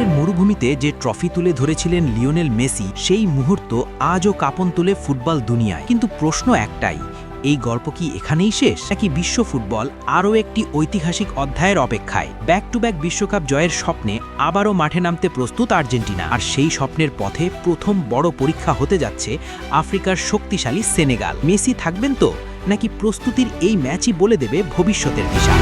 কাতারের মরুভূমিতে যে ট্রফি তুলে ধরেছিলেন লিওনেল মেসি, সেই মুহূর্ত আজও কাঁপন তোলে ফুটবল দুনিয়ায়। কিন্তু প্রশ্ন একটাই, এই গল্প কি এখানেই শেষ, নাকি বিশ্ব ফুটবল আরও একটি ঐতিহাসিক অধ্যায়ের অপেক্ষায়? ব্যাক টু ব্যাক বিশ্বকাপ জয়ের স্বপ্নে আবারও মাঠে নামতে প্রস্তুত আর্জেন্টিনা, আর সেই স্বপ্নের পথে প্রথম বড় পরীক্ষা হতে যাচ্ছে আফ্রিকার শক্তিশালী সেনেগাল। মেসি থাকবেন তো, নাকি প্রস্তুতির এই ম্যাচই বলে দেবে ভবিষ্যতের দিশা?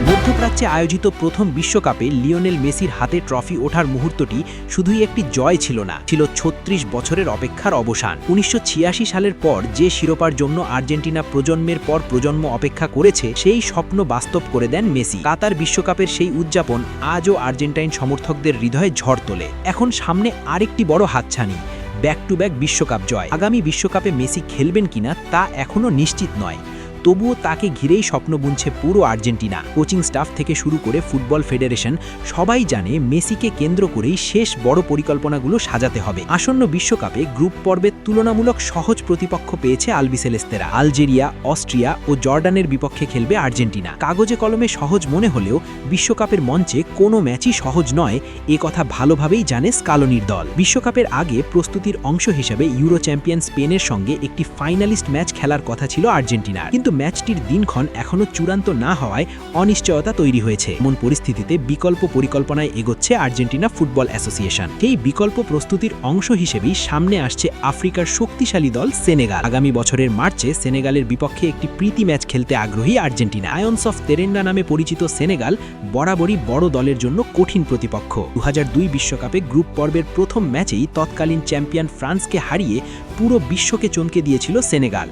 মধ্যপ্রাচ্যে আয়োজিত প্রথম বিশ্বকাপে লিওনেল মেসির হাতে ট্রফি ওঠার মুহূর্তটি শুধুই একটি জয় ছিল না, ছিল ৩৬ বছরের অপেক্ষার অবসান। ১৯৮৬ সালের পর যে শিরোপার জন্য আর্জেন্টিনা প্রজন্মের পর প্রজন্ম অপেক্ষা করেছে, সেই স্বপ্ন বাস্তব করে দেন মেসি। কাতার বিশ্বকাপের সেই উদযাপন আজও আর্জেন্টাইন সমর্থকদের হৃদয়ে ঝড় তোলে। এখন সামনে আরেকটি বড় হাতছানি, ব্যাক টু ব্যাক বিশ্বকাপ জয়। আগামী বিশ্বকাপে মেসি খেলবেন কিনা তা এখনও নিশ্চিত নয়, তবুও তাকে ঘিরেই স্বপ্ন বুনছে পুরো আর্জেন্টিনা। কোচিং স্টাফ থেকে শুরু করে ফুটবল ফেডারেশন সবাই জানে মেসিকে কেন্দ্র করেই শেষ বড় পরিকল্পনাগুলো সাজাতে হবে। আসন্ন বিশ্বকাপে গ্রুপ পর্বের তুলনামূলক সহজ প্রতিপক্ষ পেয়েছে আলবিসেলেস্তেরা। আলজেরিয়া, অস্ট্রিয়া ও জর্ডানের বিপক্ষে খেলবে আর্জেন্টিনা। কাগজে কলমে সহজ মনে হলেও বিশ্বকাপের মঞ্চে কোনো ম্যাচই সহজ নয়, এ কথা ভালোভাবেই জানে স্কালোনির দল। বিশ্বকাপের আগে প্রস্তুতির অংশ হিসেবে ইউরো চ্যাম্পিয়ন স্পেনের সঙ্গে একটি ফাইনালিস্ট ম্যাচ খেলার কথা ছিল আর্জেন্টিনার, কিন্তু ম্যাচটির দিনক্ষণ এখনও চূড়ান্ত না হওয়ায় অনিশ্চয়তা তৈরি হয়েছে। এমন পরিস্থিতিতে বিকল্প পরিকল্পনায় এগোচ্ছে আর্জেন্টিনা ফুটবল অ্যাসোসিয়েশন। এই বিকল্প প্রস্তুতির অংশ হিসেবেই সামনে আসছে আফ্রিকার শক্তিশালী দল সেনেগাল। আগামী বছরের মার্চে সেনেগালের বিপক্ষে একটি প্রীতি ম্যাচ খেলতে আগ্রহী আর্জেন্টিনা। লায়ন্স অফ তেরেন্ডা নামে পরিচিত সেনেগাল বরাবরই বড় দলের জন্য কঠিন প্রতিপক্ষ। ২০০২ বিশ্বকাপে গ্রুপ পর্বের প্রথম ম্যাচেই তৎকালীন চ্যাম্পিয়ন ফ্রান্সকে হারিয়ে পুরো বিশ্বকে চমকে দিয়েছিল সেনেগাল।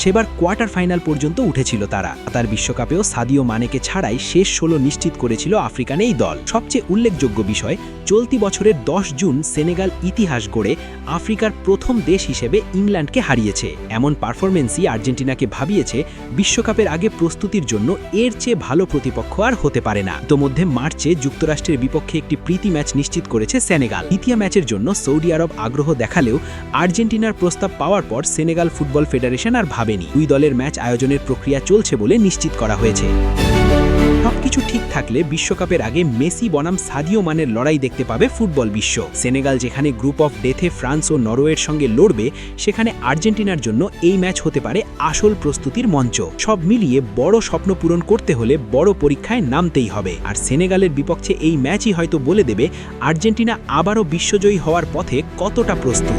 সেবার কোয়ার্টার ফাইনাল পর্যন্ত উঠেছিল তারা। কাতার বিশ্বকাপেও সাদিও মানেকে ছাড়াই শেষ ১৬ নিশ্চিত করেছিল আফ্রিকান এই দল। সবচেয়ে উল্লেখযোগ্য বিষয়, চলতি বছরের ১০ জুন সেনেগাল ইতিহাস গড়ে আফ্রিকার প্রথম দেশ হিসেবে ইংল্যান্ডকে হারিয়েছে। এমন পারফরমেন্সই আর্জেন্টিনাকে ভাবিয়েছে বিশ্বকাপের আগে প্রস্তুতির জন্য এর চেয়ে ভালো প্রতিপক্ষ আর হতে পারে না। ইতোমধ্যে মার্চে যুক্তরাষ্ট্রের বিপক্ষে একটি প্রীতি ম্যাচ নিশ্চিত করেছে সেনেগাল। দ্বিতীয় ম্যাচের জন্য সৌদি আরব আগ্রহ দেখালেও আর্জেন্টিনার প্রস্তাব পাওয়ার পর সেনেগাল ফুটবল ফেডারেশন আর ভাবেনি। দুই দলের ম্যাচ আয়োজনের প্রক্রিয়া চলছে বলে নিশ্চিত করা হয়েছে। সবকিছু ঠিক থাকলে বিশ্বকাপের আগে মেসি বনাম সাদিও মানের লড়াই দেখতে পাবে ফুটবল বিশ্ব। সেনেগাল যেখানে গ্রুপ অফ ডেথে ফ্রান্স ও নরওয়ের সঙ্গে লড়বে, সেখানে আর্জেন্টিনার জন্য এই ম্যাচ হতে পারে আসল প্রস্তুতির মঞ্চ। সব মিলিয়ে বড় স্বপ্ন পূরণ করতে হলে বড় পরীক্ষায় নামতেই হবে। আর সেনেগালের বিপক্ষে এই ম্যাচই হয়তো বলে দেবে আর্জেন্টিনা আবারও বিশ্বজয়ী হওয়ার পথে কতটা প্রস্তুত।